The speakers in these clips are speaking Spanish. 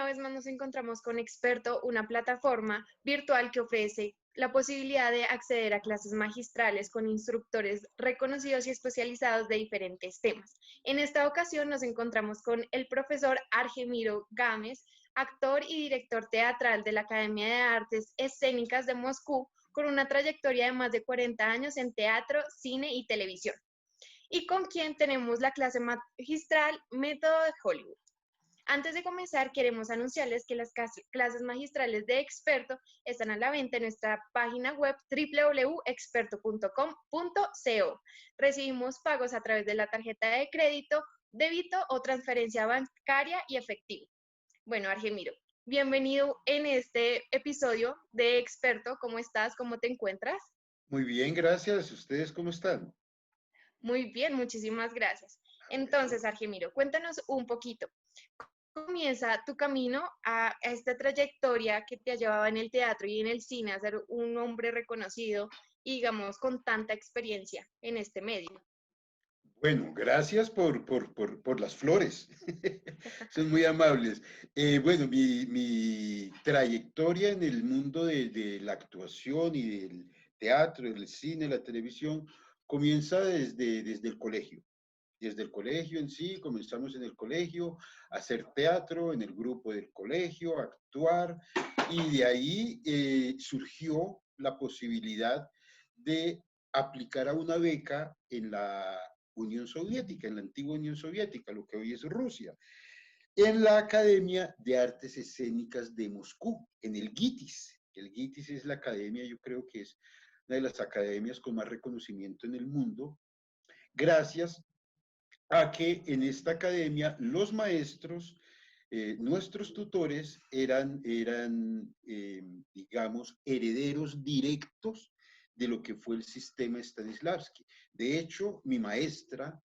una vez más nos encontramos con Experto, una plataforma virtual que ofrece la posibilidad de acceder a clases magistrales con instructores reconocidos y especializados de diferentes temas. En esta ocasión nos encontramos con el profesor Argemiro Gámez, actor y director teatral de la Academia de Artes Escénicas de Moscú, con una trayectoria de más de 40 años en teatro, cine y televisión, y con quien tenemos la clase magistral Método de Hollywood. Antes de comenzar, queremos anunciarles que las clases magistrales de Experto están a la venta en nuestra página web www.experto.com.co. Recibimos pagos a través de la tarjeta de crédito, débito o transferencia bancaria y efectivo. Bueno, Argemiro, bienvenido en este episodio de Experto. ¿Cómo estás? ¿Cómo te encuentras? Muy bien, gracias. ¿Ustedes cómo están? Muy bien, muchísimas gracias. Bueno, Entonces, Argemiro, cuéntanos un poquito. Comienza tu camino a esta trayectoria que te ha llevado en el teatro y en el cine a ser un hombre reconocido y, digamos, con tanta experiencia en este medio? bueno, gracias por las flores. Son muy amables. Bueno, mi trayectoria en el mundo de la actuación y del teatro, del cine, la televisión, comienza desde el colegio. Desde el colegio en sí, comenzamos en el colegio a hacer teatro, en el grupo del colegio, a actuar, y de ahí surgió la posibilidad de aplicar a una beca en la Unión Soviética, en la antigua Unión Soviética, lo que hoy es Rusia, en la Academia de Artes Escénicas de Moscú, en el GITIS. El GITIS es la academia, yo creo que es una de las academias con más reconocimiento en el mundo, gracias a que en esta academia los maestros, nuestros tutores, eran digamos, herederos directos de lo que fue el sistema Stanislavski. De hecho, mi maestra,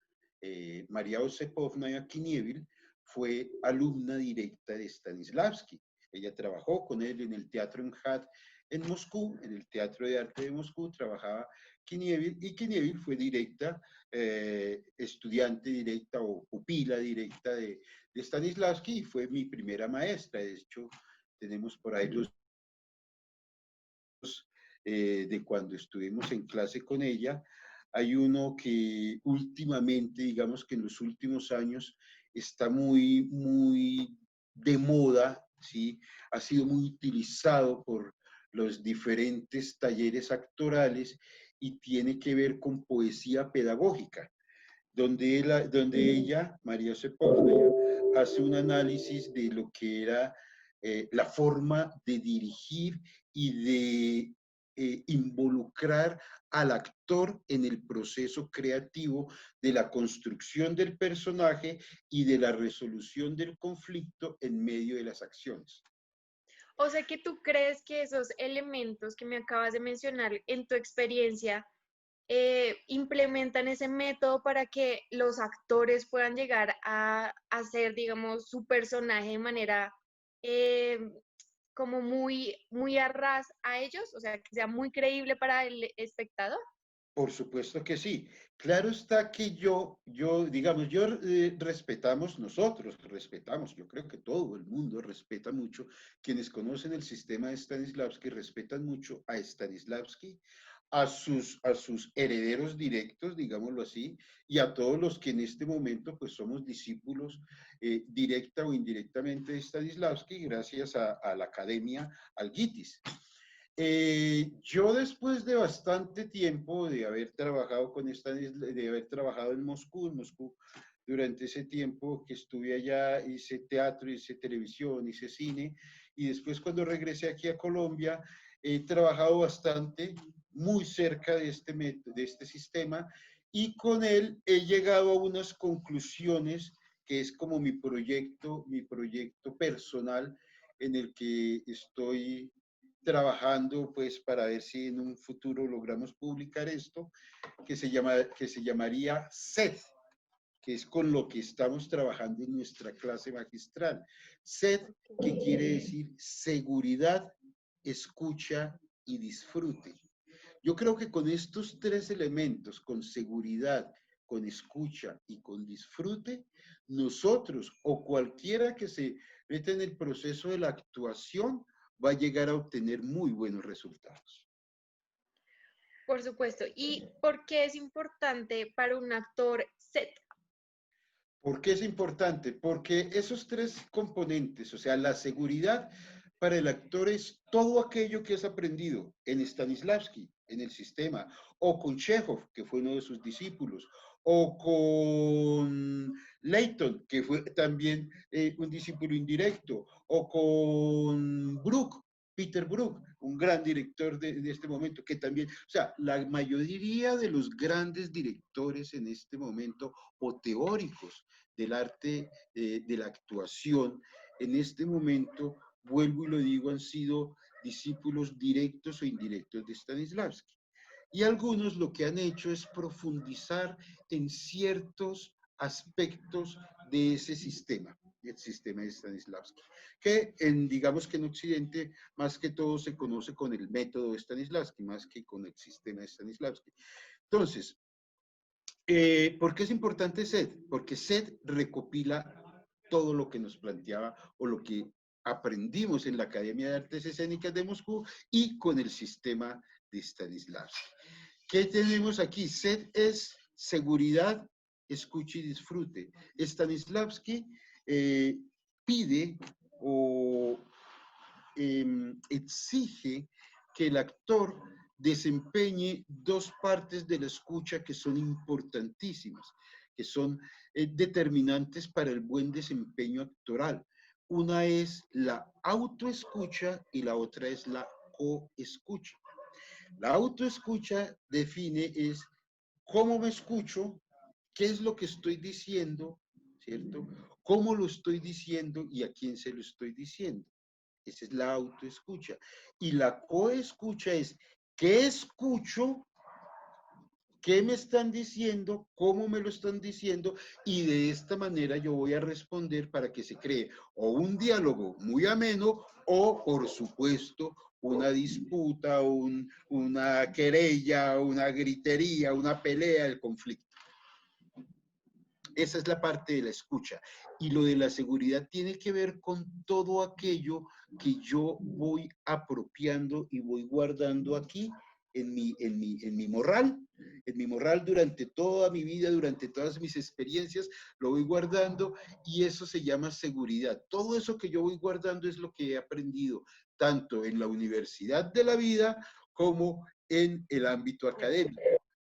María Osepovna Kinievil, fue alumna directa de Stanislavski. Ella trabajó con él en el Teatro MHAT en Moscú, en el Teatro de Arte de Moscú, trabajaba Kinievil, y Kinievil fue directa, estudiante directa o pupila directa de Stanislavski, y fue mi primera maestra. De hecho, tenemos por ahí los de cuando estuvimos en clase con ella. Hay uno que últimamente, digamos que en los últimos años, está muy de moda, ¿sí? Ha sido muy utilizado por los diferentes talleres actorales y tiene que ver con poesía pedagógica, donde ella, María Sepúlveda, hace un análisis de lo que era la forma de dirigir y de involucrar al actor en el proceso creativo de la construcción del personaje y de la resolución del conflicto en medio de las acciones. O sea que tú crees que esos elementos que me acabas de mencionar en tu experiencia implementan ese método para que los actores puedan llegar a hacer, digamos, su personaje de manera eh, como muy a ras a ellos, o sea, que sea muy creíble para el espectador. Por supuesto que sí. Claro está que digamos, respetamos, nosotros respetamos, yo creo que todo el mundo respeta mucho, quienes conocen el sistema de Stanislavski respetan mucho a Stanislavski, a sus herederos directos, digámoslo así, y a todos los que en este momento pues somos discípulos directa o indirectamente de Stanislavski, gracias a la academia, al GITIS. Yo después de bastante tiempo de haber trabajado de haber trabajado en Moscú, durante ese tiempo que estuve allá, hice teatro, hice televisión, hice cine, y después cuando regresé aquí a Colombia, he trabajado bastante, muy cerca de este sistema, y con él he llegado a unas conclusiones que es como mi proyecto personal en el que estoy trabajando pues para ver si en un futuro logramos publicar esto, que se llamaría SED, que es con lo que estamos trabajando en nuestra clase magistral. SED, que quiere decir seguridad, escucha y disfrute. Yo creo que con estos tres elementos, con seguridad, con escucha y con disfrute, nosotros o cualquiera que se mete en el proceso de la actuación, va a llegar a obtener muy buenos resultados. Por supuesto. ¿Y por qué es importante para un actor set? ¿Por qué es importante? Porque esos tres componentes, o sea, la seguridad para el actor es todo aquello que has aprendido en Stanislavski, en el sistema, o con Chekhov, que fue uno de sus discípulos, o con Leighton, que fue también un discípulo indirecto, o con Brook, Peter Brook, un gran director de este momento, que también, o sea, la mayoría de los grandes directores en este momento, o teóricos del arte, de la actuación, en este momento, vuelvo y lo digo, han sido discípulos directos o indirectos de Stanislavski. Y algunos lo que han hecho es profundizar en ciertos aspectos de ese sistema, el sistema de Stanislavski, que digamos que en Occidente más que todo se conoce con el método de Stanislavski, más que con el sistema de Stanislavski. Entonces, ¿por qué es importante SED? Porque SED recopila todo lo que nos planteaba o lo que aprendimos en la Academia de Artes Escénicas de Moscú y con el sistema de Stanislavski. ¿Qué tenemos aquí? SED es seguridad, escucha y disfrute. Stanislavski pide o exige que el actor desempeñe dos partes de la escucha que son importantísimas, que son determinantes para el buen desempeño actoral. Una es la autoescucha y la otra es la coescucha. La autoescucha define es cómo me escucho, qué es lo que estoy diciendo, ¿cierto? ¿Cómo lo estoy diciendo y a quién se lo estoy diciendo? Esa es la autoescucha. Y la coescucha es qué escucho, qué me están diciendo, cómo me lo están diciendo, y de esta manera yo voy a responder para que se cree o un diálogo muy ameno o, por supuesto, una disputa, una querella, una gritería, una pelea, el conflicto. Esa es la parte de la escucha. Y lo de la seguridad tiene que ver con todo aquello que yo voy apropiando y voy guardando aquí en mi morral. En mi morral durante toda mi vida, durante todas mis experiencias, lo voy guardando y eso se llama seguridad. Todo eso que yo voy guardando es lo que he aprendido, tanto en la universidad de la vida como en el ámbito académico,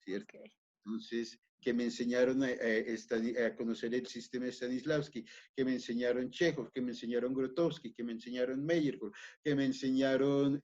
¿cierto? Okay. Entonces, que me enseñaron a conocer el sistema de Stanislavski, que me enseñaron Chekhov, que me enseñaron Grotowski, que me enseñaron Meyerhold, que me enseñaron,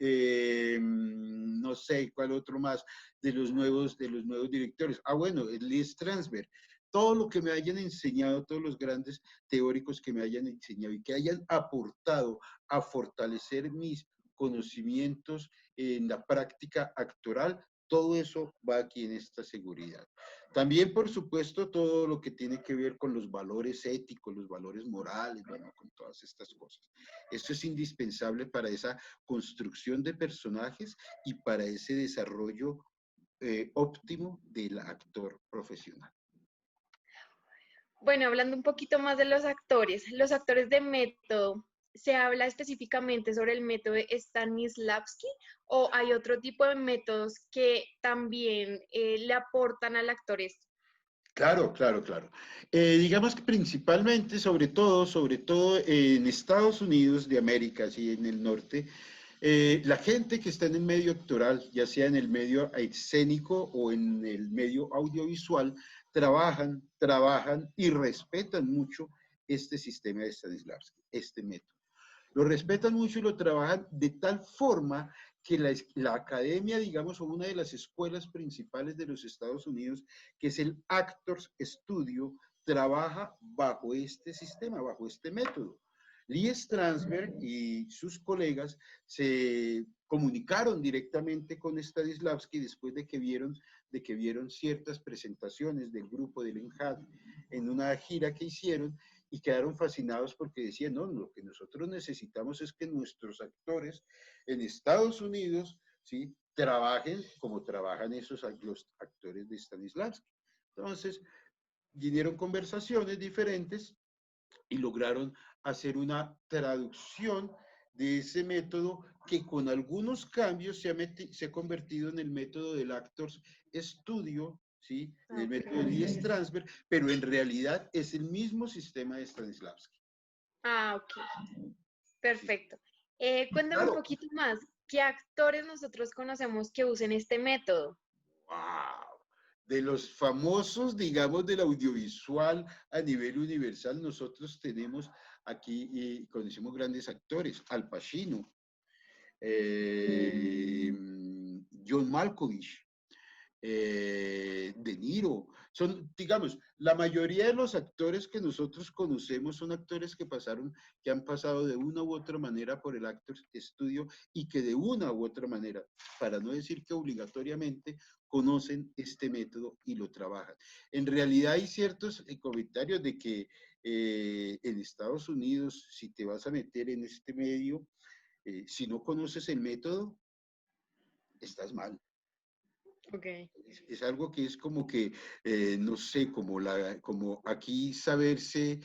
no sé, cuál otro más, de los nuevos directores. Ah, bueno, Lee Strasberg. Todo lo que me hayan enseñado, todos los grandes teóricos que me hayan enseñado y que hayan aportado a fortalecer mis conocimientos en la práctica actoral, todo eso va aquí en esta seguridad. También, por supuesto, todo lo que tiene que ver con los valores éticos, los valores morales, bueno, con todas estas cosas. Esto es indispensable para esa construcción de personajes y para ese desarrollo óptimo del actor profesional. Bueno, hablando un poquito más de los actores de método, ¿se habla específicamente sobre el método de Stanislavski o hay otro tipo de métodos que también le aportan al actor esto? Claro, claro, claro. Digamos que principalmente, sobre todo en Estados Unidos de América, así en el norte, la gente que está en el medio actoral, ya sea en el medio escénico o en el medio audiovisual, trabajan y respetan mucho este sistema de Stanislavski, este método. Lo respetan mucho y lo trabajan de tal forma que la academia, digamos, o una de las escuelas principales de los Estados Unidos, que es el Actors Studio, trabaja bajo este sistema, bajo este método. Lee Strasberg y sus colegas se comunicaron directamente con Stanislavski después de que vieron ciertas presentaciones del grupo del ENHAD en una gira que hicieron y quedaron fascinados porque decían, no, lo que nosotros necesitamos es que nuestros actores en Estados Unidos, ¿sí?, trabajen como trabajan los actores de Stanislavski. Entonces, vinieron conversaciones diferentes y lograron hacer una traducción de ese método que con algunos cambios se ha convertido en el método del Actors Studio, ¿sí? En el Ok. método de Lee Strasberg, pero en realidad es el mismo sistema de Stanislavski. Ah, ok. ¿Sí? Perfecto. Cuéntame un Claro. poquito más. ¿Qué actores nosotros conocemos que usen este método? ¡Wow! De los famosos, digamos, del audiovisual a nivel universal, nosotros tenemos aquí, y conocemos grandes actores, Al Pacino, eh, John Malkovich, De Niro. Son, digamos, la mayoría de los actores que nosotros conocemos son actores que han pasado de una u otra manera por el Actors Studio y que de una u otra manera, para no decir que obligatoriamente, conocen este método y lo trabajan. En realidad hay ciertos comentarios de que en Estados Unidos, si te vas a meter en este medio, si no conoces el método, estás mal. Ok. Es algo que es como que, no sé, como aquí saberse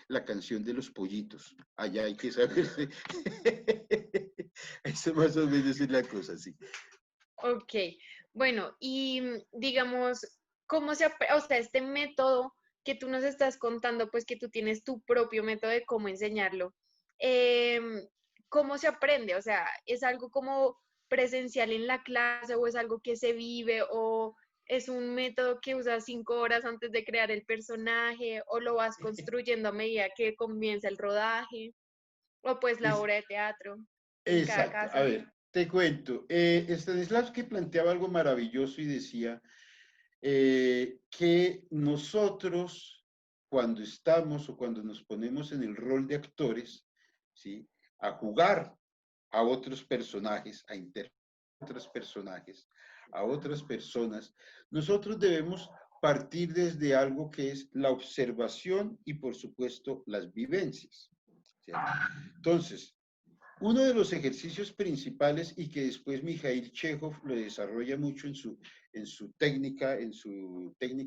la canción de los pollitos. Allá hay que saberse. Eso más o menos es la cosa, sí. Ok. Bueno, y digamos, o sea, este método que tú nos estás contando, pues que tú tienes tu propio método de cómo enseñarlo, em, ¿cómo se aprende? O sea, ¿es algo como presencial en la clase o es algo que se vive o es un método que usas 5 horas antes de crear el personaje o lo vas construyendo a medida que comienza el rodaje o pues la Es, obra de teatro en cada exacto. A caso? ver, te cuento. Stanislavski planteaba algo maravilloso y decía que nosotros, cuando estamos o cuando nos ponemos en el rol de actores, ¿sí? A jugar a otros personajes, a interpretar a otros personajes, a otras personas, nosotros debemos partir desde algo que es la observación y, por supuesto, las vivencias. ¿Cierto? Entonces, uno de los ejercicios principales y que después Mikhail Chekhov lo desarrolla mucho en su técnica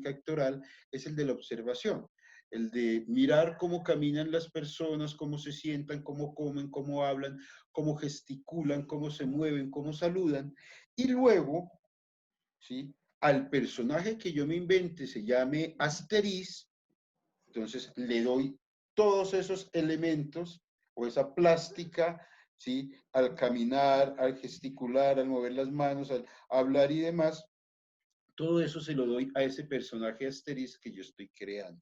actoral, es el de la observación, el de mirar cómo caminan las personas, cómo se sientan, cómo comen, cómo hablan, cómo gesticulan, cómo se mueven, cómo saludan, y luego, ¿sí? Al personaje que yo me invente se llame Asterix, entonces le doy todos esos elementos o esa plástica, ¿sí? Al caminar, al gesticular, al mover las manos, al hablar y demás, todo eso se lo doy a ese personaje asterisco que yo estoy creando.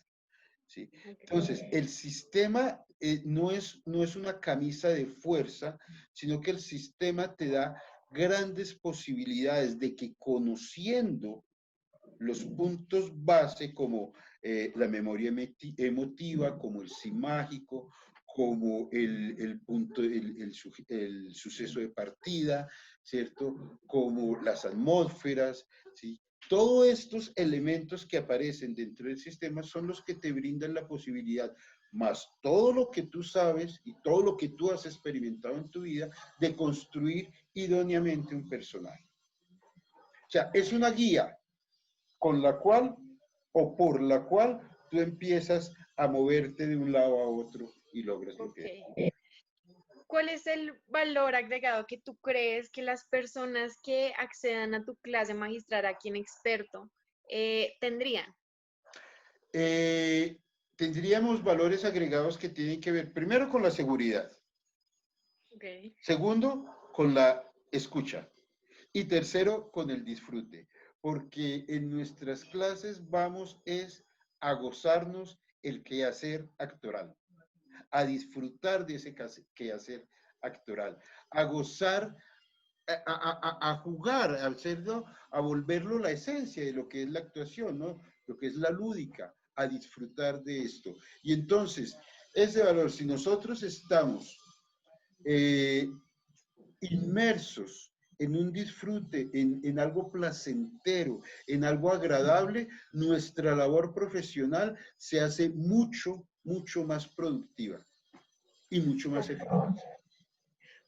¿Sí? Ok. Entonces, el sistema no es una camisa de fuerza, sino que el sistema te da grandes posibilidades de que conociendo los puntos base como la memoria emotiva, como el sí mágico, como el punto, el suceso de partida, ¿cierto? Como las atmósferas, ¿sí? Todos estos elementos que aparecen dentro del sistema son los que te brindan la posibilidad, más todo lo que tú sabes y todo lo que tú has experimentado en tu vida, de construir idóneamente un personaje. O sea, es una guía, con la cual o por la cual tú empiezas a moverte de un lado a otro y logras lo Ok. que... ¿Cuál es el valor agregado que tú crees que las personas que accedan a tu clase magistral aquí en Experto tendrían? Eh, Tendríamos valores agregados que tienen que ver primero con la seguridad, Ok, segundo con la escucha y tercero con el disfrute, porque en nuestras clases vamos es a gozarnos el quehacer actoral, a disfrutar de ese quehacer actoral, a gozar, a jugar, a hacerlo, a volverlo la esencia de lo que es la actuación, ¿no? Lo que es la lúdica, a disfrutar de esto. Y entonces, ese valor, si nosotros estamos eh, inmersos en un disfrute, algo placentero, en algo agradable, nuestra labor profesional se hace mucho, mucho más productiva y mucho más ok, eficaz.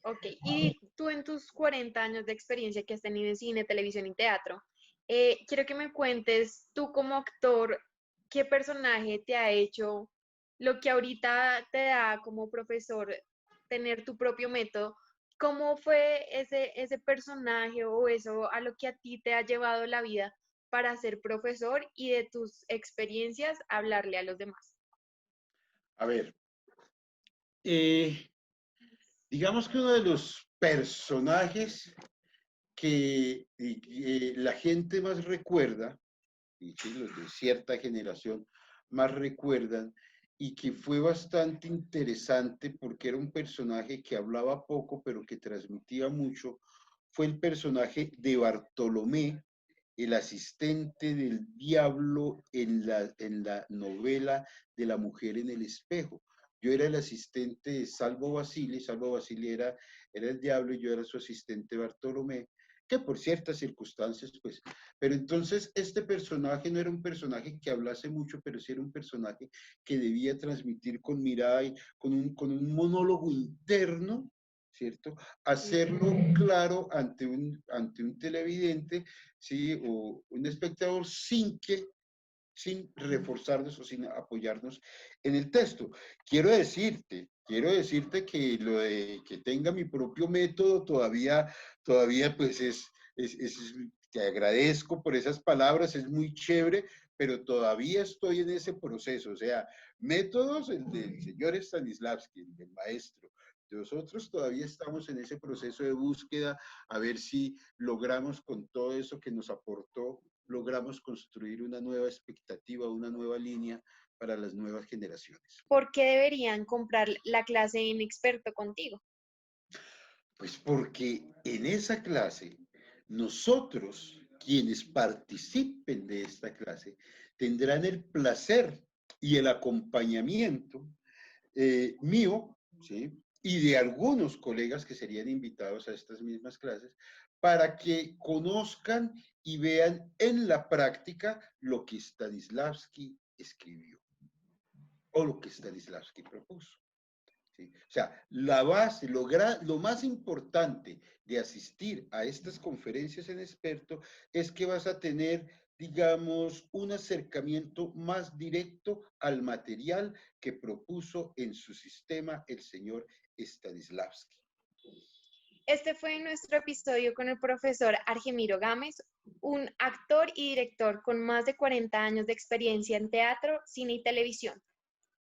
ok. Y tú en tus 40 años de experiencia que has tenido en cine, televisión y teatro, quiero que me cuentes tú como actor, ¿qué personaje te ha hecho lo que ahorita te da como profesor tener tu propio método, ¿cómo fue ese personaje o eso a lo que a ti te ha llevado la vida para ser profesor y de tus experiencias hablarle a los demás? A ver, eh, digamos que uno de los personajes que la gente más recuerda, y sí, los de cierta generación más recuerdan, y que fue bastante interesante porque era un personaje que hablaba poco, pero que transmitía mucho, fue el personaje de Bartolomé, el asistente del diablo en la novela de La mujer en el espejo. Yo era el asistente de Salvo Basile era el diablo y yo era su asistente Bartolomé, que por ciertas circunstancias, pues, pero entonces este personaje no era un personaje que hablase mucho, pero sí era un personaje que debía transmitir con mirada y con un monólogo interno, ¿cierto? Sí. Hacerlo claro ante un televidente, ¿sí? O un espectador sin reforzarnos o sin apoyarnos en el texto. Quiero decirte que lo de que tenga mi propio método todavía pues te agradezco por esas palabras, es muy chévere, pero todavía estoy en ese proceso, o sea, métodos, el del señor Stanislavski, el del maestro. Nosotros todavía estamos en ese proceso de búsqueda, a ver si logramos con todo eso que nos aportó logramos construir una nueva expectativa, una nueva línea para las nuevas generaciones. ¿Por qué deberían comprar la clase en experto contigo? Pues porque en esa clase, nosotros, quienes participen de esta clase, tendrán el placer y el acompañamiento mío, ¿sí? Y de algunos colegas que serían invitados a estas mismas clases para que conozcan y vean en la práctica lo que Stanislavski escribió o lo que Stanislavski propuso. ¿Sí? O sea, la base, lo más importante de asistir a estas conferencias en experto es que vas a tener, digamos, un acercamiento más directo al material que propuso en su sistema el señor Stanislavski. Este fue nuestro episodio con el profesor Argemiro Gámez, un actor y director con más de 40 años de experiencia en teatro, cine y televisión.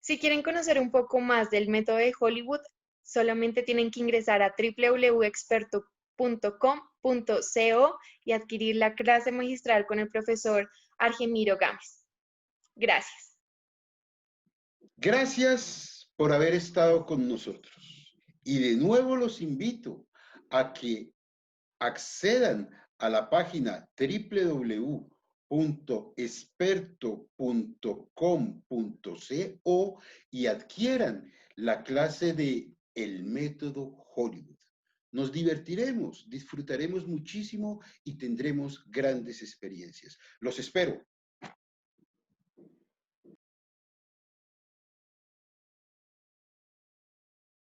Si quieren conocer un poco más del método de Hollywood, solamente tienen que ingresar a www.experto.com.co y adquirir la clase magistral con el profesor Argemiro Gámez. Gracias. Gracias por haber estado con nosotros. Y de nuevo los invito a que accedan a la página www.experto.com.co y adquieran la clase de El método Hollywood. Nos divertiremos, disfrutaremos muchísimo y tendremos grandes experiencias. Los espero.